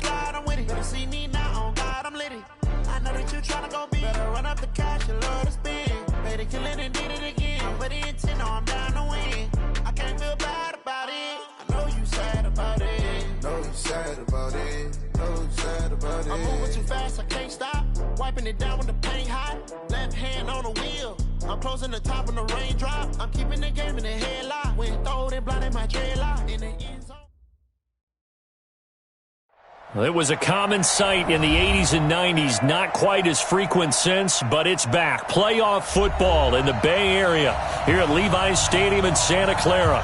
slide, I'm with it. Better see me now, on God, I'm litty. I know that you tryna go big. Better run up the cash, you love to spend. Better kill it and did it again. I'm put in 10, I'm down to win. I can't feel bad about it. I know you sad about it. Know you sad about it. Know you sad about it. I'm moving too fast, I can't stop. Wiping it down with the paint hot. Left hand on the wheel. I'm closing the top on the raindrop. I'm keeping the game in the headlock. When throwed and blinded my dreadlock. In the end zone. It was a common sight in the 80s and 90s, not quite as frequent since, but it's back. Playoff football in the Bay Area here at Levi's Stadium in Santa Clara.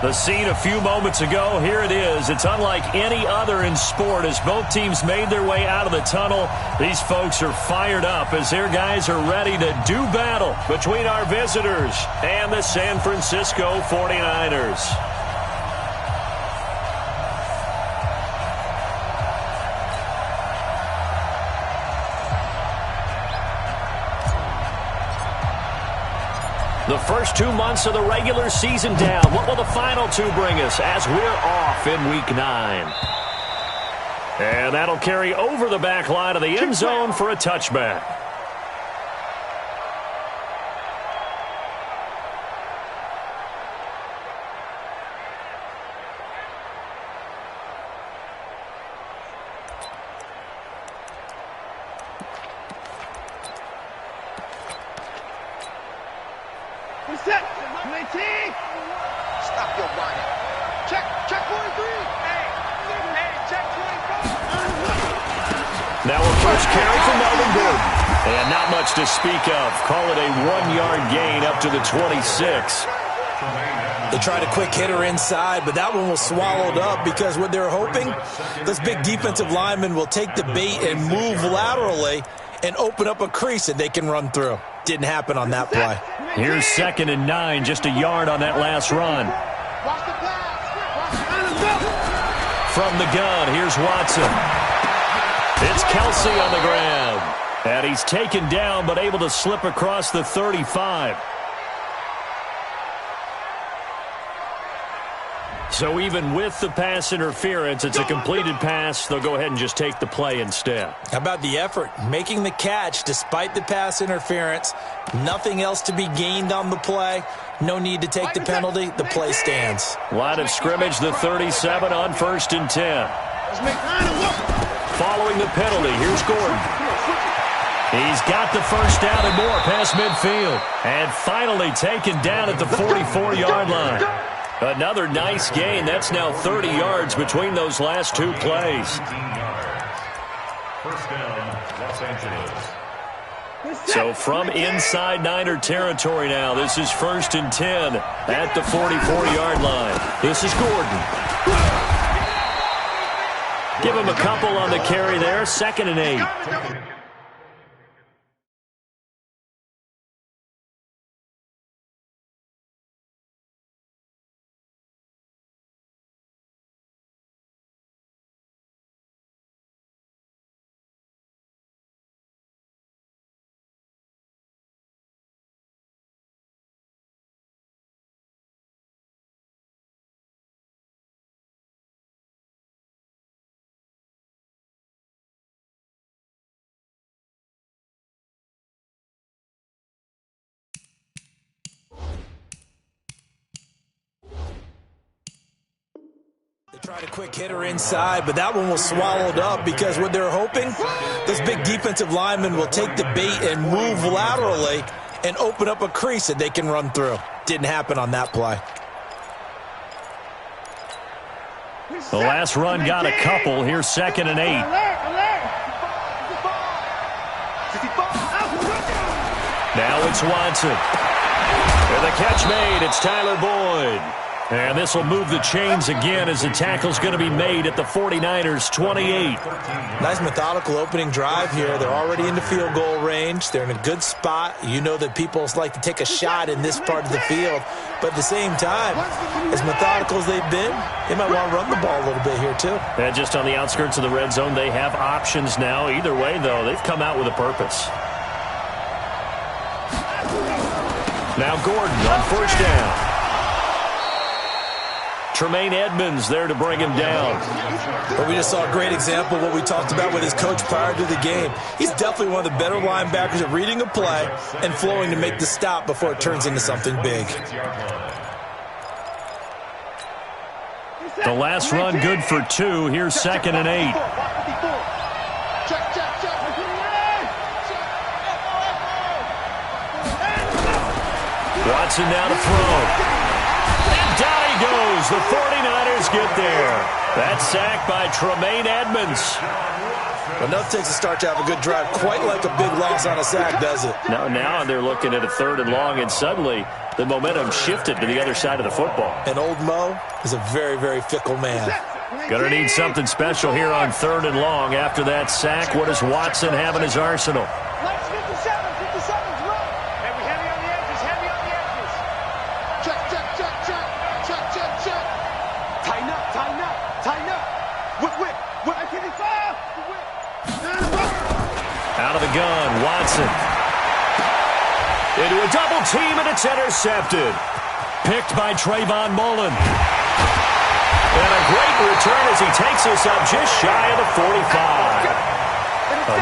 The scene a few moments ago, here it is. It's unlike any other in sport as both teams made their way out of the tunnel. These folks are fired up as their guys are ready to do battle between our visitors and the San Francisco 49ers. The first 2 months of the regular season down. What will the final two bring us as we're off in Week 9? And that'll carry over the back line of the end zone for a touchback. Stop your whining. Check 43. Hey, check 24. Now a first carry for Melvin Gordon. And not much to speak of. Call it a 1-yard gain up to the 26. They tried a quick hitter inside, but that one was swallowed up because what they're hoping, this big defensive lineman will take the bait and move laterally and open up a crease that they can run through. Didn't happen on that play. Here's 2nd and 9, just a yard on that last run. From the gun, here's Watson. It's Kelsey on the ground. And he's taken down but able to slip across the 35. So even with the pass interference, it's a completed pass. They'll go ahead and just take the play instead. How about the effort? Making the catch despite the pass interference. Nothing else to be gained on the play. No need to take the penalty. The play stands. Line of scrimmage, the 37 on 1st and 10. Following the penalty, here's Gordon. He's got the first down and more past midfield. And finally taken down at the 44-yard line. Another nice gain. That's now 30 yards between those last two plays. First down, Los Angeles. So from inside Niner territory now, this is 1st and 10 at the 44-yard line. This is Gordon. Give him a couple on the carry there. 2nd and 8. They tried a quick hitter inside, but that one was swallowed up because what they're hoping, this big defensive lineman will take the bait and move laterally and open up a crease that they can run through. Didn't happen on that play. The last run got a couple. Here's 2nd and 8. Now it's Watson. And the catch made. It's Tyler Boyd. And this will move the chains again as the tackle's going to be made at the 49ers' 28. Nice methodical opening drive here. They're already into field goal range. They're in a good spot. You know that people like to take a shot in this part of the field. But at the same time, as methodical as they've been, they might want to run the ball a little bit here too. And just on the outskirts of the red zone, they have options now. Either way, though, they've come out with a purpose. Now Gordon on 1st down. Tremaine Edmonds there to bring him down. But we just saw a great example of what we talked about with his coach prior to the game. He's definitely one of the better linebackers at reading a play and flowing to make the stop before it turns into something big. The last run good for 2. Here's 2nd and 8. Watson now to throw. And down he goes. The 49ers get there. That sack by Tremaine Edmonds. Enough takes a start to have a good drive. Quite like a big loss on a sack, does it? Now they're looking at a 3rd and long, and suddenly the momentum shifted to the other side of the football. And old Mo is a very, very fickle man. Going to need something special here on 3rd and long. After that sack, what does Watson have in his arsenal? Out of the gun, Watson. Into a double team, and it's intercepted. Picked by Trayvon Mullen. And a great return as he takes us up just shy of the 45.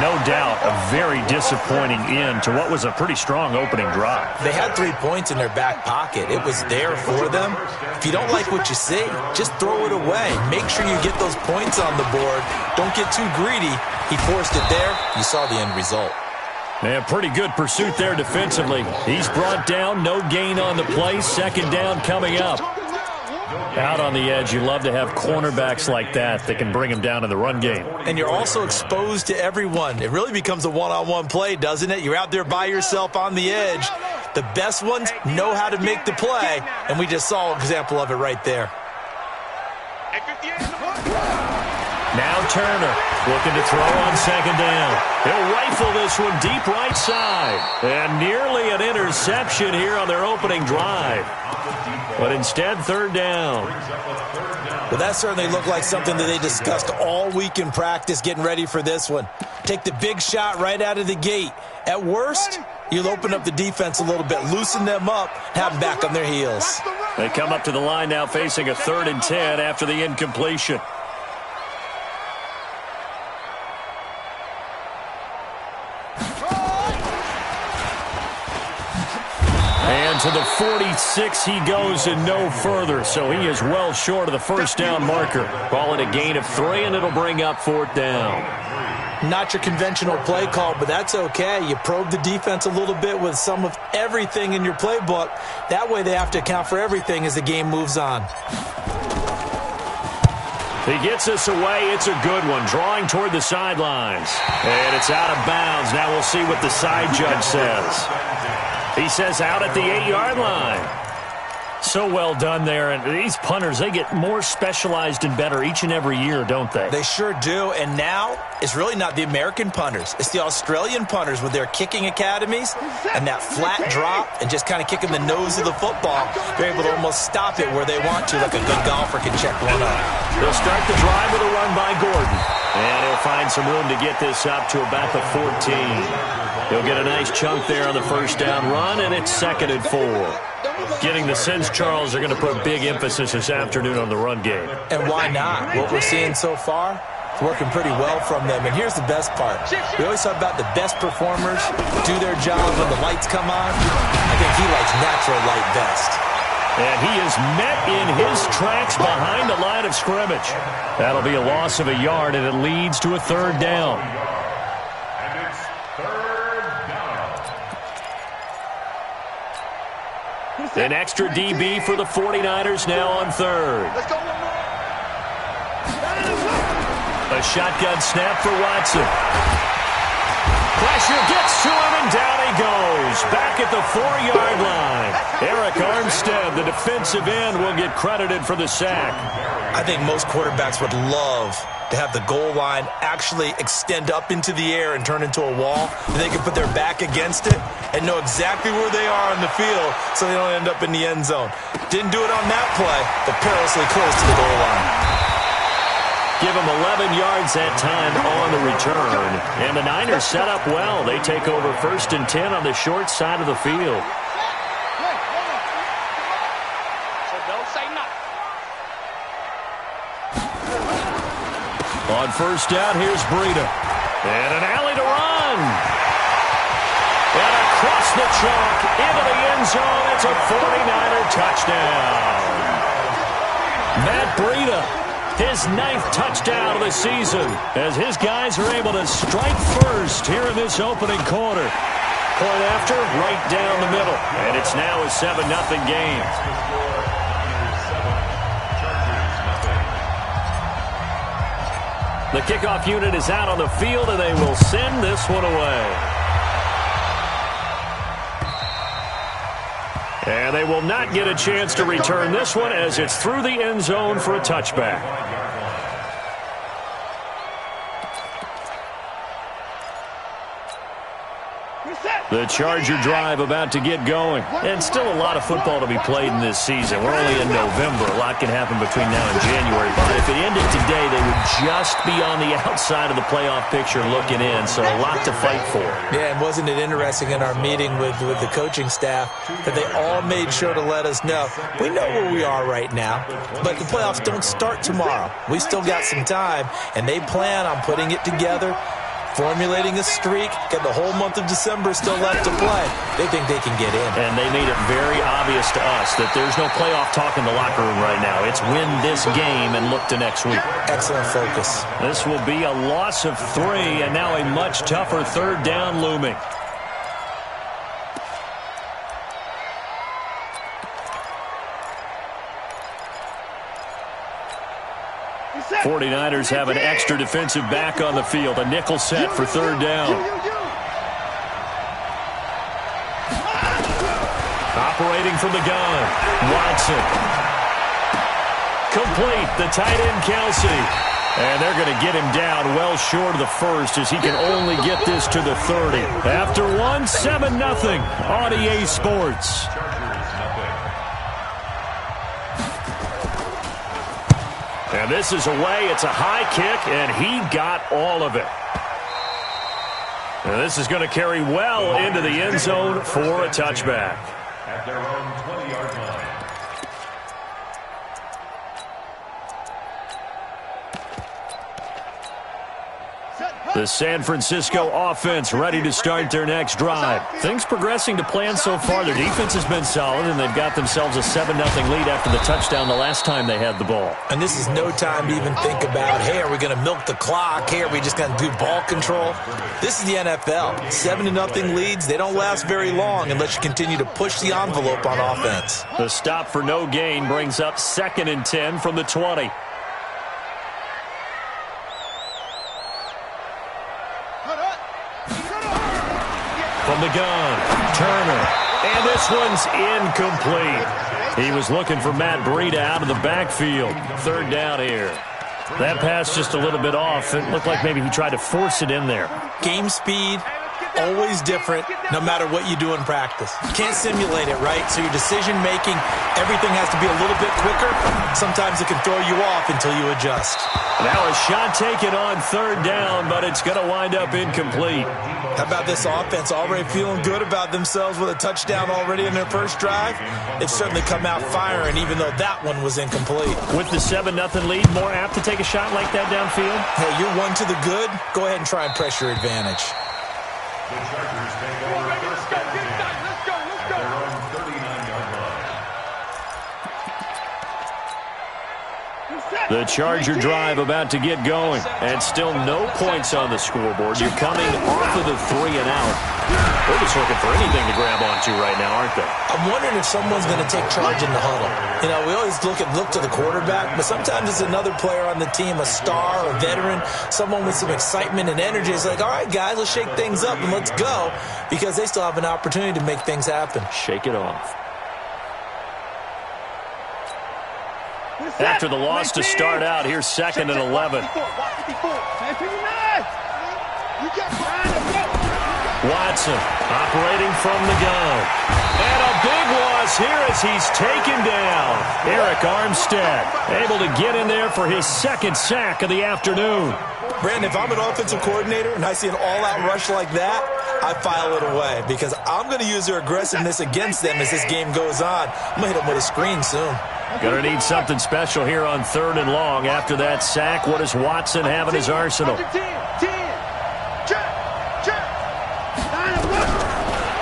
No doubt a very disappointing end to what was a pretty strong opening drive. They had 3 points in their back pocket. It was there for them. If you don't like what you see, just throw it away. Make sure you get those points on the board. Don't get too greedy. He forced it there. You saw the end result. Man, pretty good pursuit there defensively. He's brought down, no gain on the play. 2nd down coming up. Out on the edge, you love to have cornerbacks like that can bring him down in the run game. And you're also exposed to everyone. It really becomes a one-on-one play, doesn't it? You're out there by yourself on the edge. The best ones know how to make the play, and we just saw an example of it right there. Now Turner looking to throw on 2nd down. He'll rifle this one deep right side. And nearly an interception here on their opening drive. But instead, 3rd down. Well, that certainly looked like something that they discussed all week in practice getting ready for this one. Take the big shot right out of the gate. At worst, you'll open up the defense a little bit, loosen them up, have them back on their heels. They come up to the line now facing a 3rd and 10 after the incompletion. And to the 46 he goes and no further. So he is well short of the 1st down marker. Call it a gain of 3, and it'll bring up 4th down. Not your conventional play call, but that's okay. You probe the defense a little bit with some of everything in your playbook. That way they have to account for everything as the game moves on. He gets us away. It's a good one. Drawing toward the sidelines. And it's out of bounds. Now we'll see what the side judge says. He says out at the 8-yard line. So well done there. And these punters, they get more specialized and better each and every year, don't they? They sure do. And now it's really not the American punters. It's the Australian punters with their kicking academies and that flat drop and just kind of kicking the nose of the football. They're able to almost stop it where they want to, like a good golfer can check one up. They'll start the drive with a run by Gordon. And he'll find some room to get this up to about the 14. He'll get a nice chunk there on the 1st down run, and it's 2nd and 4. Getting the sense, Charles, are going to put big emphasis this afternoon on the run game. And why not? What we're seeing so far, it's working pretty well from them. And here's the best part. We always talk about the best performers do their job when the lights come on. I think he likes natural light best. And he is met in his tracks behind the line of scrimmage. That'll be a loss of a yard, and it leads to a 3rd down. And it's 3rd down. An extra DB for the 49ers now on 3rd. Let's go one more. A shotgun snap for Watson. Pressure gets to him, and down he goes. Back at the 4-yard line. Eric Armstead, the defensive end, will get credited for the sack. I think most quarterbacks would love to have the goal line actually extend up into the air and turn into a wall. And they can put their back against it and know exactly where they are on the field so they don't end up in the end zone. Didn't do it on that play, but perilously close to the goal line. Give him 11 yards that time on the return. And the Niners set up well. They take over 1st and 10 on the short side of the field. So don't say nothing. On first down, here's Breida. And an alley to run. And across the chalk into the end zone. It's a 49er touchdown. Matt Breida, his 9th touchdown of the season, as his guys are able to strike first here in this opening quarter. Point after, right down the middle. And it's now a 7-0 game. The kickoff unit is out on the field, and they will send this one away. And they will not get a chance to return this one as it's through the end zone for a touchback. The Charger drive about to get going. And still a lot of football to be played in this season. We're only in November. A lot can happen between now and January. But if it ended today, they would just be on the outside of the playoff picture looking in. So a lot to fight for. Yeah, and wasn't it interesting in our meeting with the coaching staff that they all made sure to let us know, we know where we are right now, but the playoffs don't start tomorrow. We still got some time, and they plan on putting it together, formulating a streak, got the whole month of December still left to play. They think they can get in. And they made it very obvious to us that there's no playoff talk in the locker room right now. It's win this game and look to next week. Excellent focus. This will be a loss of 3, and now a much tougher third down looming. 49ers have an extra defensive back on the field. A nickel set for third down. Operating from the gun, Watson. Complete, the tight end, Kelsey. And they're going to get him down well short of the first as he can only get this to the 30. After one, 7-0 on EA Sports. And this is away. It's a high kick, and he got all of it. And this is going to carry well into the end zone for a touchback. At their own 20-yard line. The San Francisco offense ready to start their next drive. Things progressing to plan so far. Their defense has been solid, and they've got themselves a 7-0 lead after the touchdown the last time they had the ball. And this is no time to even think about, hey, are we going to milk the clock? Hey, are we just going to do ball control? This is the NFL. 7-0 leads, they don't last very long unless you continue to push the envelope on offense. The stop for no gain brings up 2nd and 10 from the 20. From the gun, Turner, and this one's incomplete. He was looking for Matt Breida out of the backfield. Third down here. That pass just a little bit off. It looked like maybe he tried to force it in there. Game speed, always different, no matter what you do in practice. You can't simulate it, right? So your decision-making, everything has to be a little bit quicker. Sometimes it can throw you off until you adjust. Now a shot taken on third down, but it's going to wind up incomplete. How about this offense already feeling good about themselves with a touchdown already in their first drive? They've certainly come out firing, even though that one was incomplete. With the 7-0 lead, more apt to take a shot like that downfield? Hey, you're one to the good. Go ahead and try and press your advantage. The Chargers take over first down at their own 39-yard line. The Charger drive about to get going, and still no points on the scoreboard. You're coming off of the 3 and out. They're just looking for anything to grab onto right now, aren't they? I'm wondering if someone's going to take charge in the huddle. You know, we always look to the quarterback, but sometimes it's another player on the team, a star, a veteran, someone with some excitement and energy. It's like, all right, guys, let's shake things up and let's go, because they still have an opportunity to make things happen. Shake it off. After the loss to start out, here's 2nd and 11. Watson operating from the gun. And a big loss here as he's taken down. Eric Armstead able to get in there for his 2nd sack of the afternoon. Brandon, if I'm an offensive coordinator and I see an all-out rush like that, I file it away because I'm going to use their aggressiveness against them as this game goes on. I'm going to hit them with a screen soon. Going to need something special here on 3rd and long. After that sack, what does Watson have in his arsenal?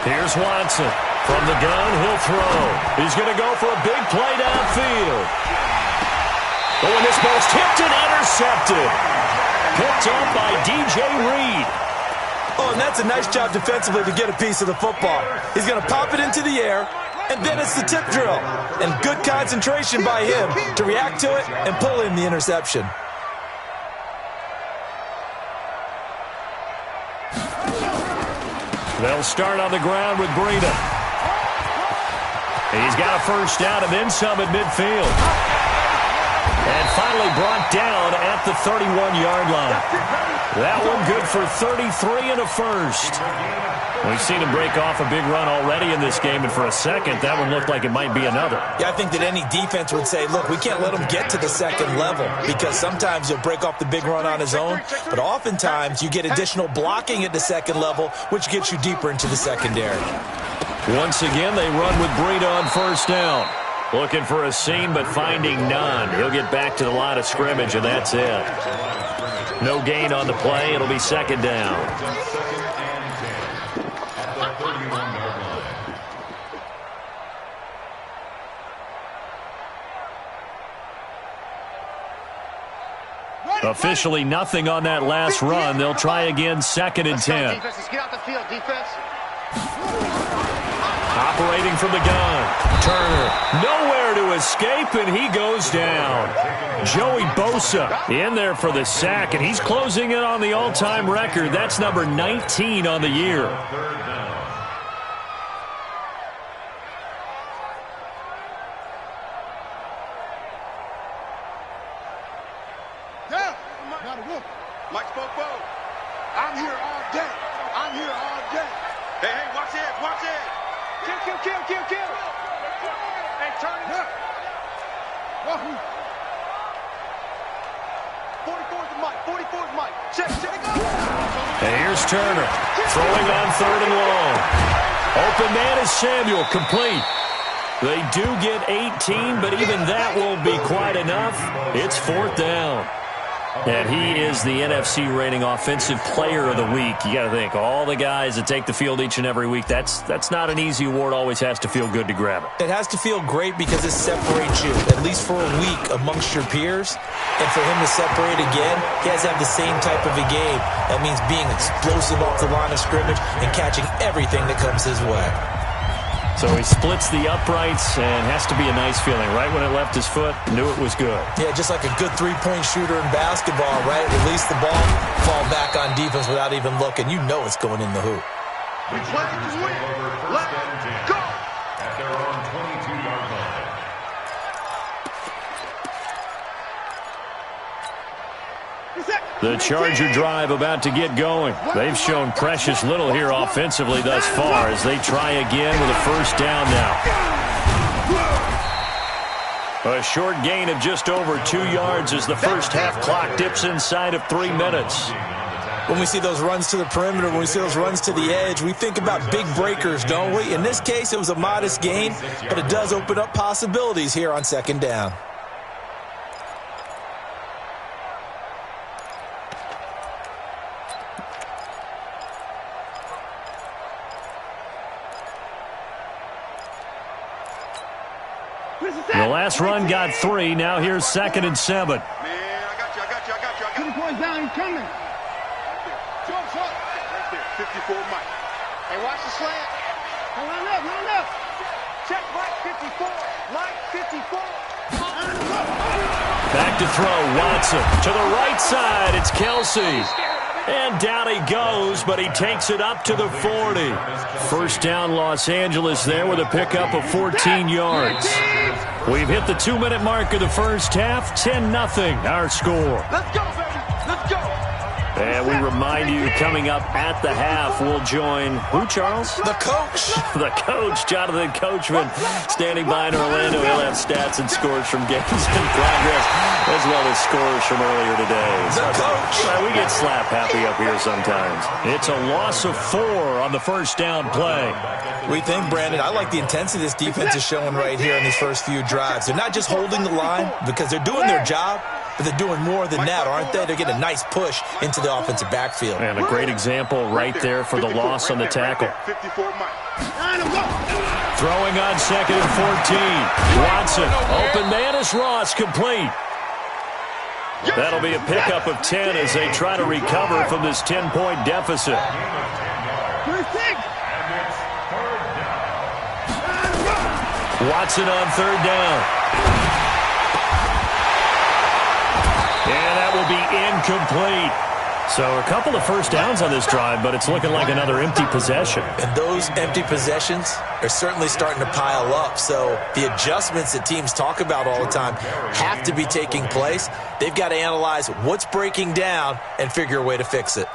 Here's Watson. From the gun, he'll throw. He's going to go for a big play downfield. Oh, and this ball's tipped and intercepted. Picked up by DJ Reed. Oh, and that's a nice job defensively to get a piece of the football. He's going to pop it into the air, and then it's the tip drill. And good concentration by him to react to it and pull in the interception. They'll start on the ground with Breida. He's got a first down and then some at midfield. And finally brought down at the 31-yard line. That one good for 33 and a first. We've seen him break off a big run already in this game, and for a second, that one looked like it might be another. Yeah, I think that any defense would say, look, we can't let him get to the second level because sometimes he'll break off the big run on his own, but oftentimes you get additional blocking at the second level, which gets you deeper into the secondary. Once again, they run with Breida on first down. Looking for a seam, but finding none. He'll get back to the line of scrimmage, and that's it. No gain on the play. It'll be second down. Officially nothing on that last run. They'll try again, 2nd and 10. Defense, get out the field, defense. Operating from the gun. Turner, nowhere to escape, and he goes down. Joey Bosa in there for the sack, and he's closing in on the all-time record. That's number 19 on the year. Mike Spopo, I'm here all day. I'm here all day. Hey, hey, watch it, watch it. Kill, kill, kill, kill, kill. Hey, turn it up. 44's the Mike, 44's Mike. Check, check. And here's Turner, throwing on 3rd and long. Open man is Samuel, complete. They do get 18, but even that won't be quite enough. It's 4th down. And he is the NFC rating offensive player of the week. You got to think, all the guys that take the field each and every week, that's not an easy award. Always has to feel good to grab it. It has to feel great because it separates you, at least for a week, amongst your peers. And for him to separate again, he has to have the same type of a game. That means being explosive off the line of scrimmage and catching everything that comes his way. So he splits the uprights and has to be a nice feeling. Right when it left his foot, knew it was good. Yeah, just like a good three-point shooter in basketball, right? Release the ball, fall back on defense without even looking. You know it's going in the hoop. We play to win. Let's go. At their own 22-yard line. The Charger drive about to get going. They've shown precious little here offensively thus far as they try again with a first down now. A short gain of just over 2 yards as the first half clock dips inside of 3 minutes. When we see those runs to the perimeter, when we see those runs to the edge, we think about big breakers, don't we? In this case, it was a modest gain, but it does open up possibilities here on second down. The last run got 3. Now here's 2nd and 7. Man, I got you. 2 points down, he's coming. Right there, 54 Mike. Hey, watch the slant. Run up. Check Mike 54. Mike 54. Back to throw, Watson. To the right side, it's Kelsey. And down he goes, but he takes it up to the 40. First down, Los Angeles there with a pickup of 14 yards. We've hit the 2-minute mark of the first half. 10-0, our score. Let's go, baby. Let's go. And we remind you, coming up at the half, we'll join who, Charles? The coach. The coach, Jonathan Coachman, standing by in Orlando. He'll have stats and scores from games in progress, as well as scores from earlier today. The coach. We get slap happy up here sometimes. It's a loss of 4 on the first down play. We think, Brandon, I like the intensity this defense is showing right here in these first few drives. They're not just holding the line because they're doing their job, but they're doing more than that, aren't they? They're getting a nice push into the offensive backfield. And a great example right there for the loss on the tackle. Throwing on 2nd and 14. Watson, open man is Ross, complete. That'll be a pickup of 10 as they try to recover from this 10-point deficit. Watson on 3rd down. And that will be incomplete. So a couple of first downs on this drive, but it's looking like another empty possession. And those empty possessions are certainly starting to pile up. So the adjustments that teams talk about all the time have to be taking place. They've got to analyze what's breaking down and figure a way to fix it.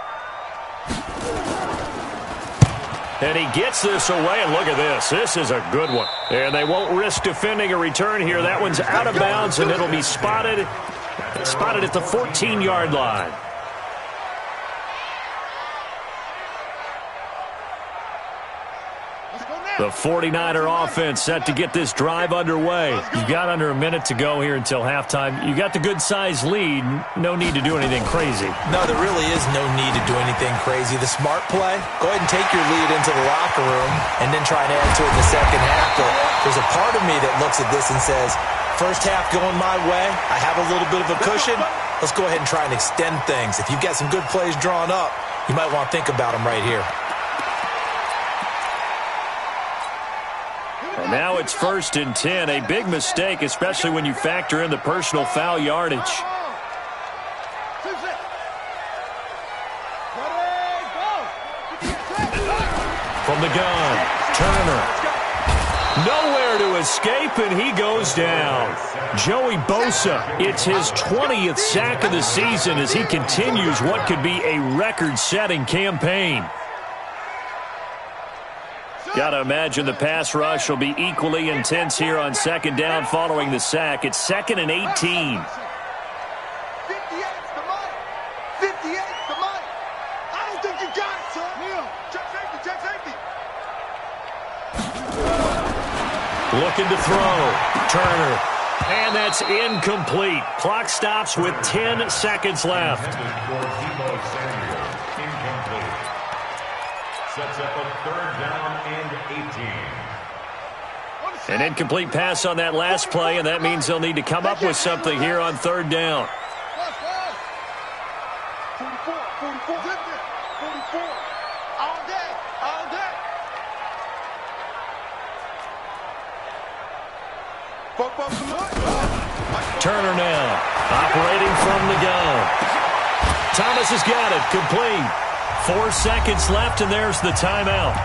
And he gets this away, and look at this. This is a good one. And they won't risk defending a return here. That one's out of bounds, and it'll be spotted at the 14-yard line. The 49er offense set to get this drive underway. You've got under a minute to go here until halftime. You got the good-sized lead. No need to do anything crazy. No, there really is no need to do anything crazy. The smart play, go ahead and take your lead into the locker room and then try and add to it in the second half. But there's a part of me that looks at this and says, first half going my way, I have a little bit of a cushion. Let's go ahead and try and extend things. If you've got some good plays drawn up, you might want to think about them right here. And now it's 1st and 10. A big mistake, especially when you factor in the personal foul yardage. From the gun, Turner. Nowhere to escape, and he goes down. Joey Bosa, it's his 20th sack of the season as he continues what could be a record-setting campaign. Got to imagine the pass rush will be equally intense here on 2nd down following the sack. It's 2nd and 18. 58's the money. 58's the money. I don't think you got it, son. Check safety, check safety. Looking to throw. Turner. And that's incomplete. Clock stops with 10 seconds left. Sets up a 3rd down and 18. An incomplete pass on that last play, and that means they'll need to come up with something here on 3rd down. 44, 44, 44. All day, all day. Turner now, operating from the gun. Thomas has got it, complete. 4 seconds left, and there's the timeout.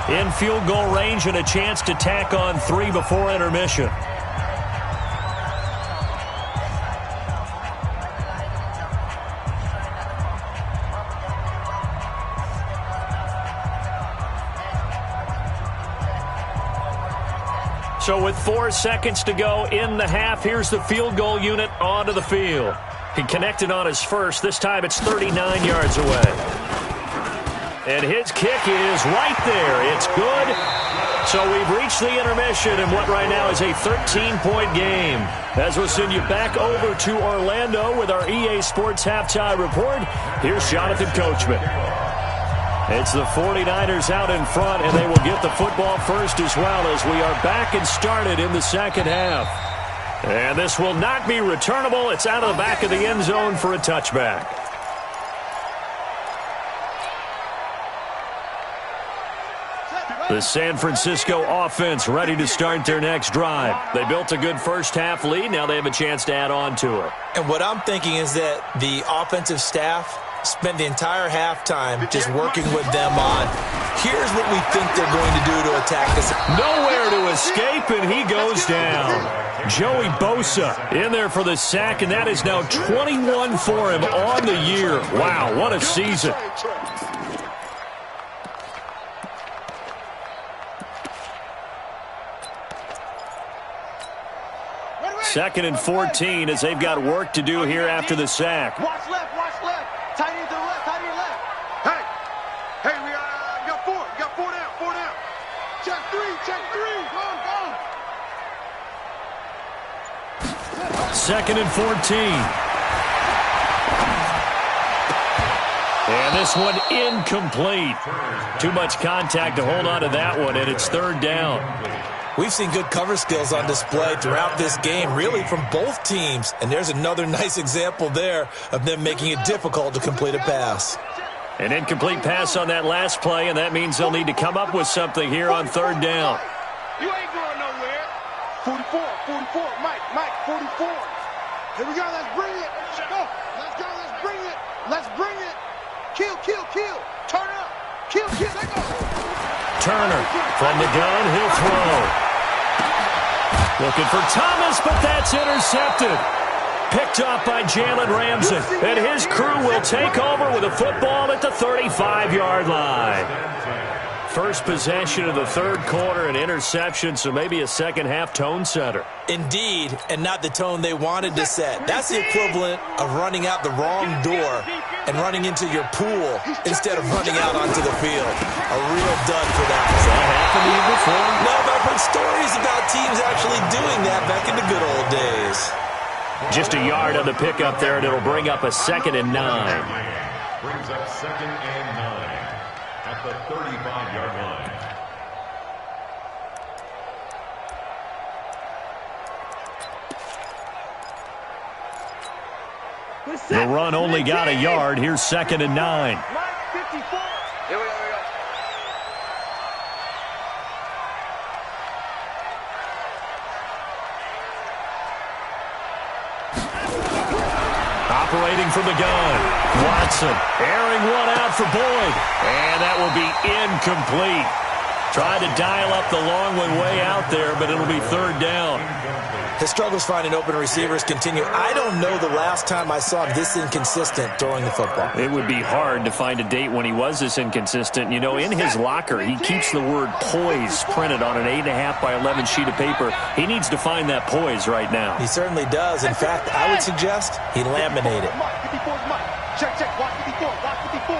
In field goal range and a chance to tack on 3 before intermission. So with 4 seconds to go in the half, here's the field goal unit onto the field. He connected on his first. This time it's 39 yards away. And his kick is right there. It's good. So we've reached the intermission in what right now is a 13-point game. As we'll send you back over to Orlando with our EA Sports Halftime Report, here's Jonathan Coachman. It's the 49ers out in front, and they will get the football first as well as we are back and started in the second half. And this will not be returnable. It's out of the back of the end zone for a touchback. The San Francisco offense ready to start their next drive. They built a good first half lead. Now they have a chance to add on to it. And what I'm thinking is that the offensive staff spent the entire halftime just working with them on, here's what we think they're going to do to attack us. Nowhere to escape, and he goes down. Joey Bosa in there for the sack, and that is now 21 for him on the year. Wow, what a season. Second and 14 as they've got work to do here after the sack. Watch left, watch left. Tight end to the left, tight end left. Hey, we got 4 2nd and 14. And this one incomplete. Too much contact to hold on to that one, and it's 3rd down. We've seen good cover skills on display throughout this game, really from both teams. And there's another nice example there of them making it difficult to complete a pass. An incomplete pass on that last play, and that means they'll need to come up with something here on 3rd down. You ain't going nowhere. 44, Mike, 44. Here we go, let's bring it. Go, let's bring it. Let's bring it. Kill. Turn up. Kill, let go. Turner from the gun, he'll throw. Looking for Thomas, but that's intercepted. Picked off by Jalen Ramsey. And his crew will take over with a football at the 35-yard line. First possession of the 3rd quarter, an interception, so maybe a second-half tone setter. Indeed, and not the tone they wanted to set. That's the equivalent of running out the wrong door and running into your pool instead of running out onto the field. A real dud for that. Has that happened to you before? No, but I've heard stories about teams actually doing that back in the good old days. Just a yard on the pickup there, and it'll bring up a 2nd and 9. Brings up 2nd and 9 at the 35-yard line. The run only got a yard. Here's 2nd and 9. Here we go. Operating from the gun. Watson airing one out for Boyd. And that will be incomplete. Tried to dial up the long one way out there, but it'll be 3rd down. His struggles finding open receivers continue. I don't know the last time I saw him this inconsistent throwing the football. It would be hard to find a date when he was this inconsistent. You know, in his locker, he keeps the word poise printed on an 8.5 by 11 sheet of paper. He needs to find that poise right now. He certainly does. In fact, I would suggest he laminate it. Check, watch 54.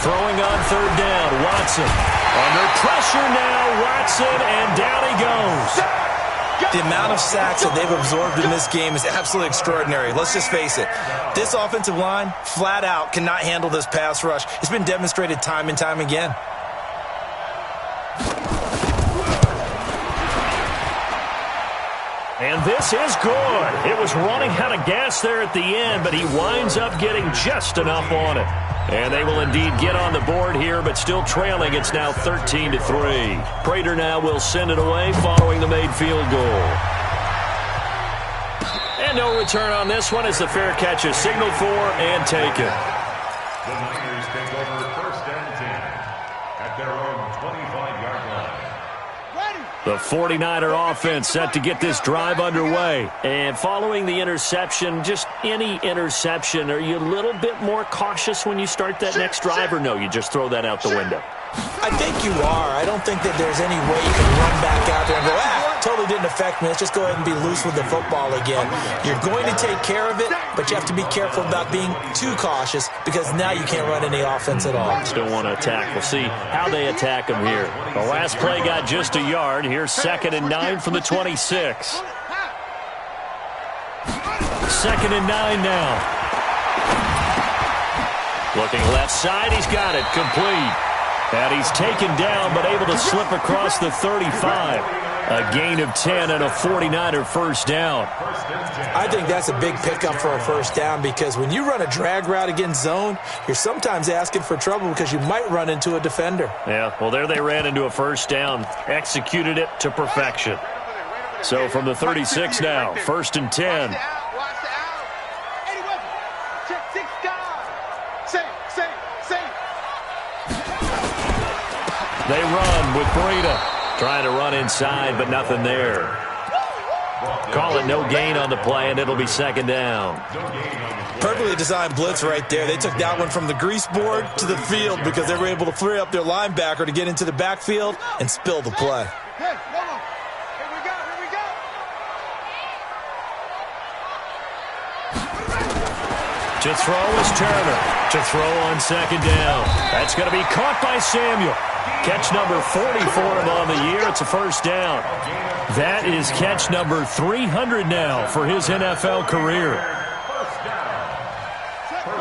Throwing on 3rd down, Watson. Under pressure now, Watson, and down he goes. The amount of sacks that they've absorbed in this game is absolutely extraordinary. Let's just face it. This offensive line, flat out, cannot handle this pass rush. It's been demonstrated time and time again. And this is good. It was running out of gas there at the end, but he winds up getting just enough on it. And they will indeed get on the board here, but still trailing. It's now 13-3. Prater now will send it away following the made field goal. And no return on this one as the fair catch is signaled for and taken. The Niners take over 1st and 10 at their own 25-yard line. The 49er offense set to get this drive underway. And following the interception, just any interception, are you a little bit more cautious when you start that next drive, or no, you just throw that out the window? I think you are. I don't think that there's any way you can run back out there and go, totally didn't affect me. Let's just go ahead and be loose with the football again. You're going to take care of it, but you have to be careful about being too cautious because now you can't run any offense at all. Still want to attack. We'll see how they attack them here. The last play got just a yard. Here's 2nd and 9 from the 26. 2nd and 9 now. Looking left side, he's got it. Complete. And he's taken down, but able to slip across the 35. A gain of 10 and a 49er first down. I think that's a big pickup for a first down because when you run a drag route against zone, you're sometimes asking for trouble because you might run into a defender. Yeah, well, there they ran into a first down. Executed it to perfection. So from the 36 now, 1st and 10. Watch the out. Anyway, check 6 guys. Safe. They run with Breida. Trying to run inside, but nothing there. Call it no gain on the play, and it'll be 2nd down. Perfectly designed blitz right there. They took that one from the grease board to the field because they were able to free up their linebacker to get into the backfield and spill the play. Hey, hold on. Here we go. To throw is Turner. To throw on 2nd down. That's going to be caught by Samuel. Catch number 40 for him on the year. It's a first down. That is catch number 300 now for his NFL career.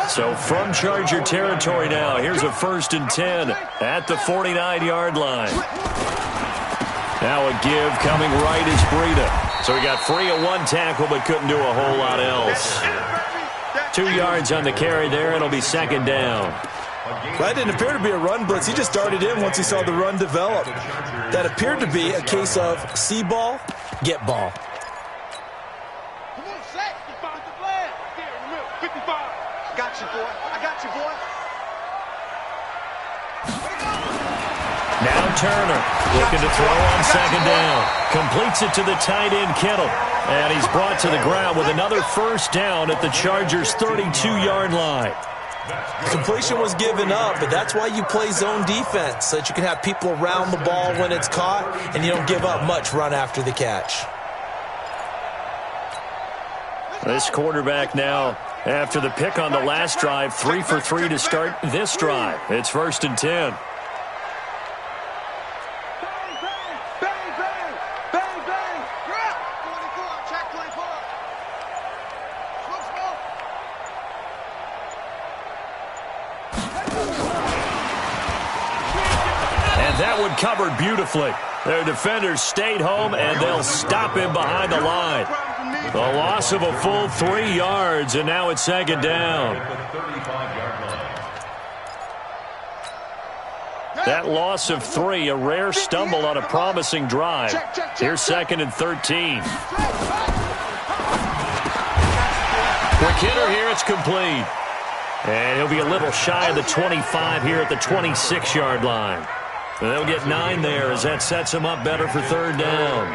So from Charger territory now, here's a 1st and 10 at the 49-yard line. Now a give coming right is Breida. So he got free of one tackle but couldn't do a whole lot else. 2 yards on the carry there. It'll be 2nd down. That didn't appear to be a run blitz. He just darted in once he saw the run develop. That appeared to be a case of see ball, get ball. Come on, Shaq. You found the flag. Here, in the middle. 55. I got you, boy. I got you, boy. Now Turner looking to throw on 2nd down. Completes it to the tight end, Kittle. And he's brought to the ground with another first down at the Chargers' 32-yard line. Completion was given up, but that's why you play zone defense, so that you can have people around the ball when it's caught, and you don't give up much run after the catch. This quarterback now, after the pick on the last drive, 3 for 3 to start this drive. It's 1st and 10. That one covered beautifully. Their defenders stayed home, and they'll stop him behind the line. The loss of a full 3 yards, and now it's 2nd down. That loss of 3, a rare stumble on a promising drive. Here's 2nd and 13. Quick hitter here, it's complete. And he'll be a little shy of the 25 here at the 26-yard line. They'll get 9 there as that sets him up better for 3rd down.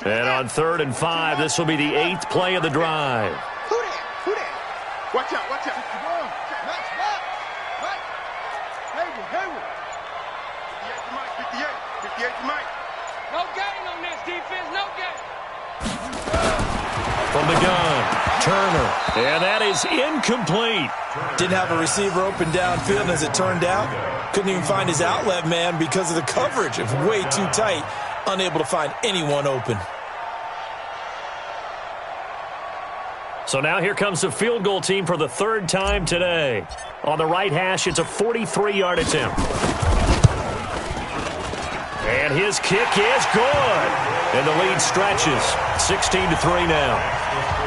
And on 3rd and 5, this will be the 8th play of the drive. Who that? Who that? Watch out, watch out. Max, Max. Hayward. 58 to Mike. No gain on this defense, no gain. From the gun, Turner. And that is incomplete. Didn't have a receiver open downfield, and as it turned out, couldn't even find his outlet man because of the coverage. It was way too tight, unable to find anyone open. So now here comes the field goal team for the 3rd time today. On the right hash, it's a 43-yard attempt. And his kick is good. And the lead stretches. 16-3 now.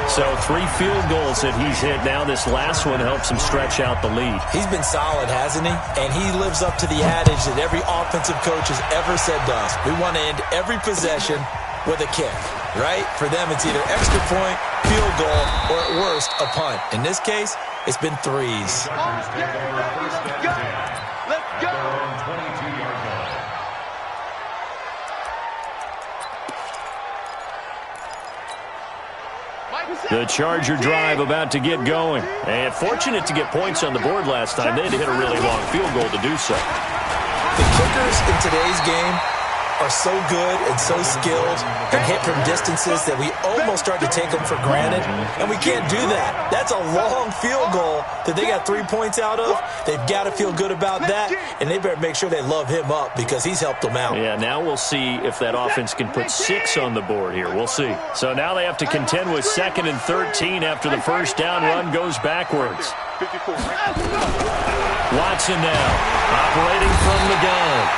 So 3 field goals that he's hit now. This last one helps him stretch out the lead. He's been solid, hasn't he? And he lives up to the adage that every offensive coach has ever said to us. We want to end every possession with a kick, right? For them, it's either extra point, field goal, or at worst, a punt. In this case, it's been 3s. Let's go. The Charger drive about to get going. And fortunate to get points on the board last time. They had to hit a really long field goal to do so. The kickers in today's game are so good and so skilled and hit from distances that we almost start to take them for granted, and we can't do that. That's a long field goal that they got 3 points out of. They've got to feel good about that, and they better make sure they love him up because he's helped them out. Yeah, now we'll see if that offense can put 6 on the board here. We'll see. So now they have to contend with 2nd and 13 after the first down run goes backwards. Watson now, operating from the gun.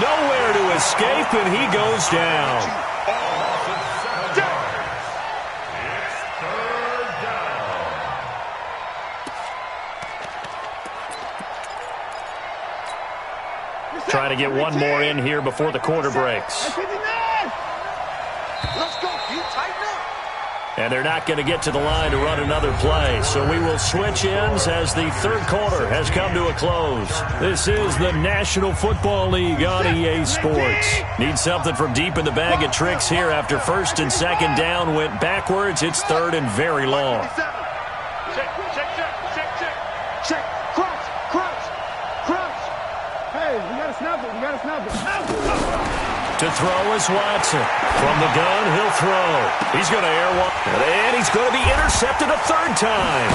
Nowhere to escape, and he goes down. Trying to get one more in here before the quarter breaks. Let's go, you tighten up. And they're not going to get to the line to run another play. So we will switch ends as the 3rd quarter has come to a close. This is the National Football League on EA Sports. Need something from deep in the bag of tricks here after 1st and 2nd down went backwards. It's 3rd and very long. Check. Crouch. Hey, we got to snap it. To throw is Watson. From the gun, he'll throw. He's going to air one. And he's going to be intercepted a third time.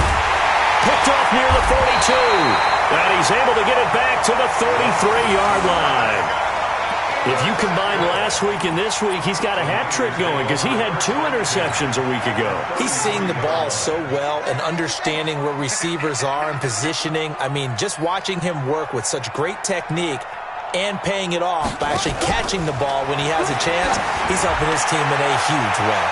Picked off near the 42. And he's able to get it back to the 33-yard line. If you combine last week and this week, he's got a hat trick going because he had 2 interceptions a week ago. He's seeing the ball so well and understanding where receivers are and positioning. I mean, just watching him work with such great technique and paying it off by actually catching the ball when he has a chance, he's helping his team in a huge way.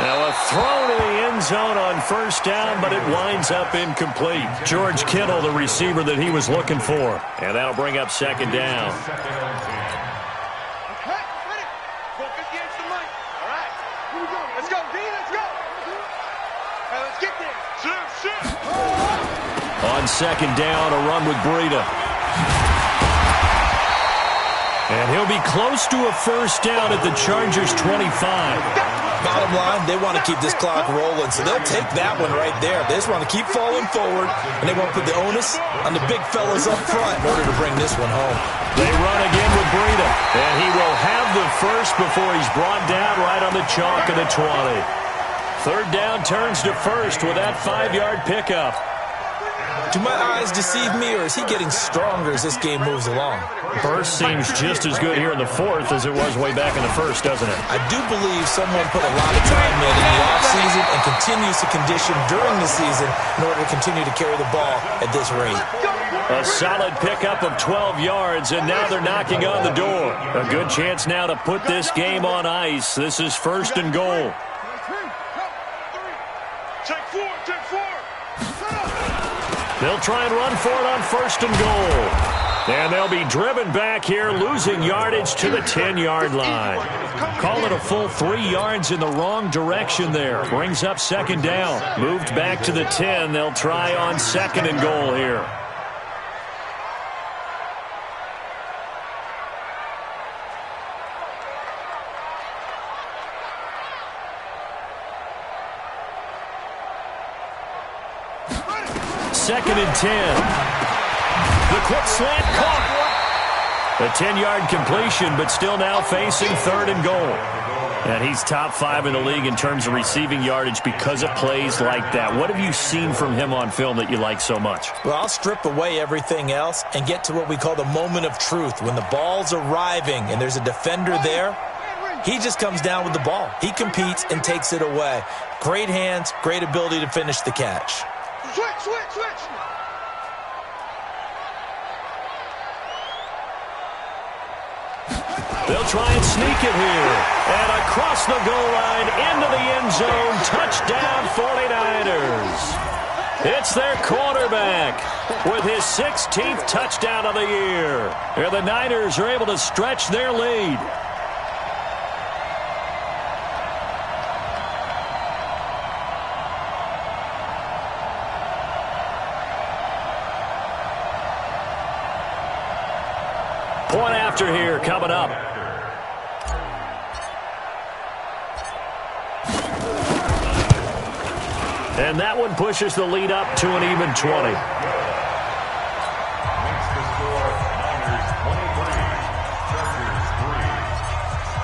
Now a throw to the end zone on first down, but it winds up incomplete. George Kittle, the receiver that he was looking for. And that'll bring up second down. On second down, a run with Breida. And he'll be close to a first down at the Chargers' 25. Bottom line, they want to keep this clock rolling, so they'll take that one right there. They just want to keep falling forward, and they won't put the onus on the big fellas up front in order to bring this one home. They run again with Breida, and he will have the first before he's brought down right on the chalk of the 20. Third down turns to first with that 5-yard pickup. Do my eyes deceive me, or is he getting stronger as this game moves along? Burst seems just as good here in the fourth as it was way back in the first, doesn't it? I do believe someone put a lot of time in the offseason and continues to condition during the season in order to continue to carry the ball at this rate. A solid pickup of 12 yards, and now they're knocking on the door. A good chance now to put this game on ice. This is first and goal. They'll try and run for it on first and goal. And they'll be driven back here, losing yardage to the 10-yard line. Call it a full 3 yards in the wrong direction there. Brings up second down. Moved back to the 10. They'll try on second and goal here. Second and 10. The quick slant caught. A 10-yard completion, but still now facing third and goal. And he's top 5 in the league in terms of receiving yardage because of plays like that. What have you seen from him on film that you like so much? Well, I'll strip away everything else and get to what we call the moment of truth. When the ball's arriving and there's a defender there, he just comes down with the ball. He competes and takes it away. Great hands, great ability to finish the catch. Switch. They'll try and sneak it here. And across the goal line, into the end zone, touchdown 49ers. It's their quarterback with his 16th touchdown of the year. And the Niners are able to stretch their lead. Point after here coming up. And that one pushes the lead up to an even 20.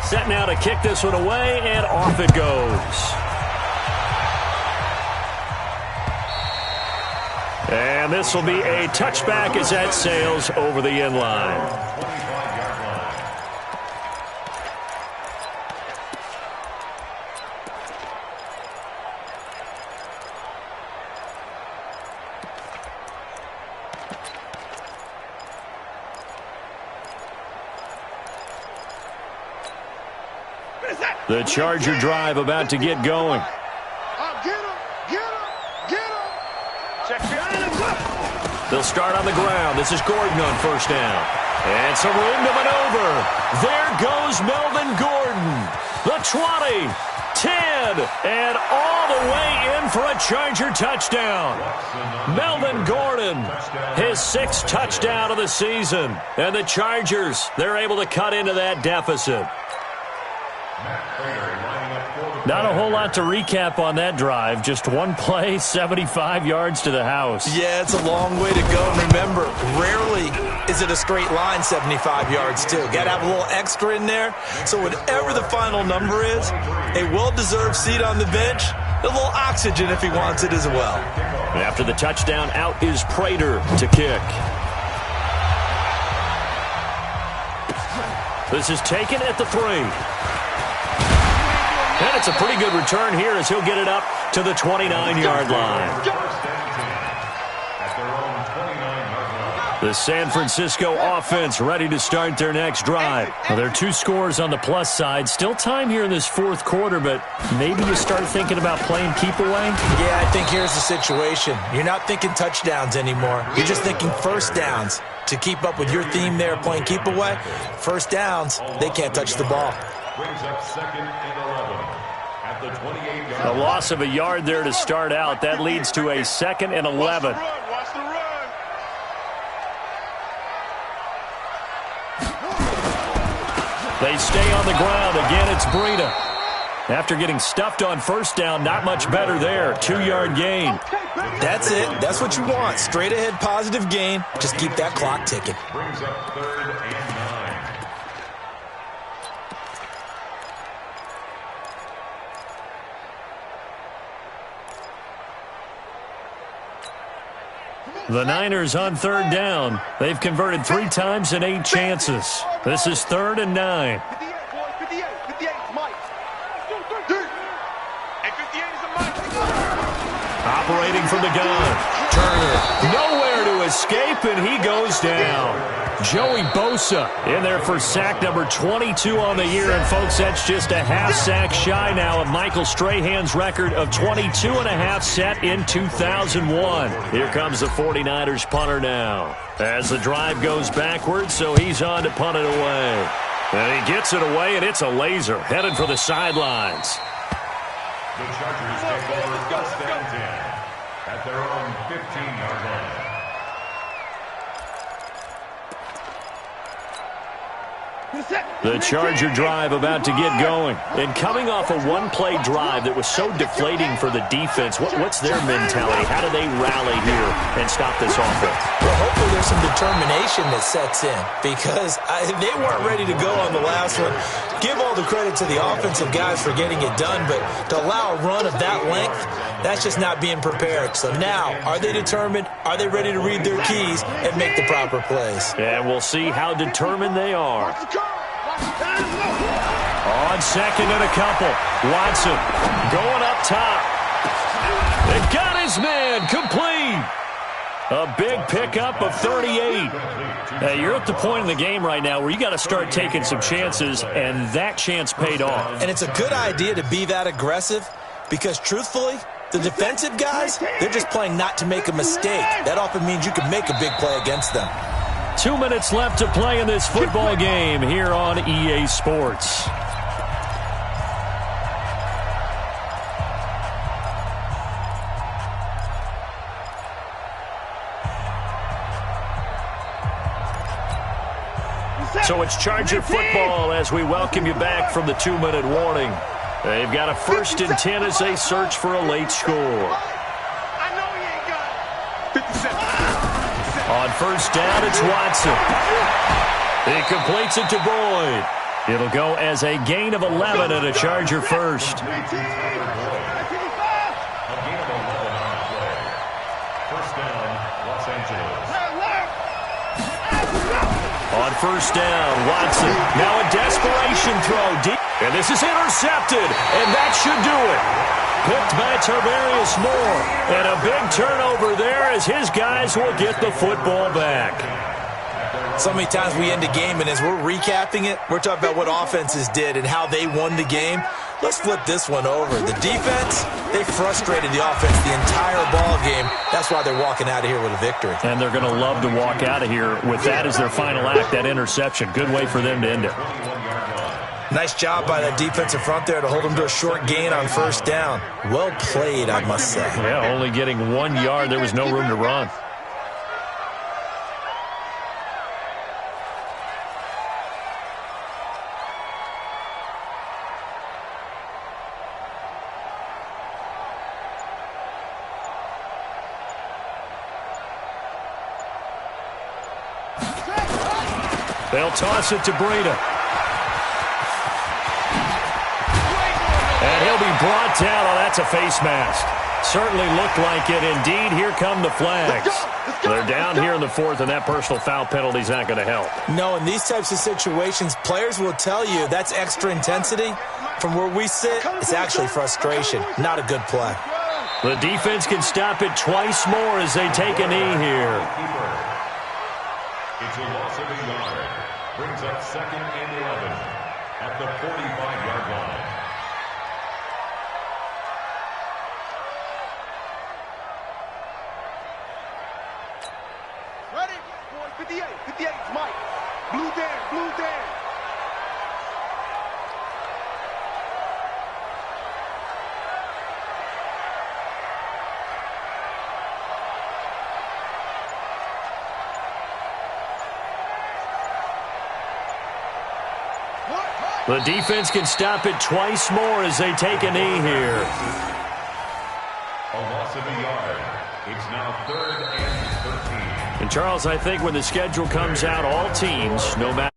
Set now to kick this one away, and off it goes. And this will be a touchback as that sails over the end line. The Charger drive about to get going. They'll start on the ground. This is Gordon on first down. And some room to maneuver. There goes Melvin Gordon. The 20, 10, and all the way in for a Charger touchdown. Melvin Gordon, his 6th touchdown of the season. And the Chargers, they're able to cut into that deficit. Matt Prater lining up Not a whole lot to recap on that drive. Just one play, 75 yards to the house. Yeah, it's a long way to go. Remember, rarely is it a straight line 75 yards, too. Got to have a little extra in there. So whatever the final number is, a well-deserved seat on the bench, a little oxygen if he wants it as well. After the touchdown, out is Prater to kick. This is taken at the 3. And it's a pretty good return here as he'll get it up to the 29-yard line. The San Francisco offense ready to start their next drive. Now, there are 2 scores on the plus side. Still time here in this fourth quarter, but maybe you start thinking about playing keep away? Yeah, I think here's the situation. You're not thinking touchdowns anymore. You're just thinking first downs. To keep up with your theme there, playing keep away, first downs, they can't touch the ball. Brings up 2nd and 11 at the 28-yard A loss of a yard there to start out. That leads to a 2nd and 11. Watch the run. They stay on the ground. Again, it's Breida. After getting stuffed on first down, not much better there. 2-yard gain. That's it. That's what you want. Straight ahead positive gain. Just keep that clock ticking. brings up 3rd and 9. The Niners on 3rd down. They've converted 3 times in 8 chances. This is 3rd and 9. 58, boy. 58. 58 is Mike. And 58 is a Mike. Operating from the gun. Turner. Nowhere to escape, and he goes down. Joey Bosa in there for sack number 22 on the year. And, folks, that's just a half sack shy now of Michael Strahan's record of 22 and a half set in 2001. Here comes the 49ers punter now. As the drive goes backwards, so he's on to punt it away. And he gets it away, and it's a laser headed for the sidelines. The Chargers take over 1st and 10 at their own 15-yard line. The Charger drive about to get going. And coming off a one-play drive that was so deflating for the defense, what's their mentality? How do they rally here and stop this offense? Well, hopefully there's some determination that sets in because they weren't ready to go on the last one. Give all the credit to the offensive guys for getting it done, but to allow a run of that length, that's just not being prepared. So now, are they determined? Are they ready to read their keys and make the proper plays? And we'll see how determined they are. On 2nd and a couple. Watson going up top. They got his man complete. A big pickup of 38. Hey, you're at the point in the game right now where you got to start taking some chances, and that chance paid off. And it's a good idea to be that aggressive because, truthfully, the defensive guys, they're just playing not to make a mistake. That often means you can make a big play against them. 2 minutes left to play in this football game here on EA Sports. So it's Charger football as we welcome you back from the 2-minute warning. They've got a 1st and 10 as they search for a late score. I know he ain't got it. 57. On 1st down, it's Watson. He completes it to Boyd. It'll go as a gain of 11 and a Charger first. A gain of 11 on the play. 1st down, Los Angeles. On 1st down, Watson. Now a desperation throw deep. And this is intercepted, and that should do it. Picked by Tarvarius Moore. And a big turnover there as his guys will get the football back. So many times we end a game, and as we're recapping it, we're talking about what offenses did and how they won the game. Let's flip this one over. The defense, they frustrated the offense the entire ball game. That's why they're walking out of here with a victory. And they're going to love to walk out of here with that as their final act, that interception. Good way for them to end it. Nice job by that defensive front there to hold them to a short gain on 1st down. Well played, I must say. Yeah, only getting 1 yard. There was no room to run. They'll toss it to Breida. And he'll be brought down. Oh, that's a face mask. Certainly looked like it. Indeed, here come the flags. They're down here in the fourth, and that personal foul penalty is not going to help. No, in these types of situations, players will tell you that's extra intensity. From where we sit, it's actually frustration. Not a good play. The defense can stop it twice more as they take a knee here. It's a loss of a yard. Brings up 2nd and 11 at the 45-yard line. Ready? 58. 58 is Mike. Blue Dan. Blue Dan. The defense can stop it twice more as they take a knee here. A loss of a yard. It's now 3rd and 13. And, Charles, I think when the schedule comes out, all teams, no matter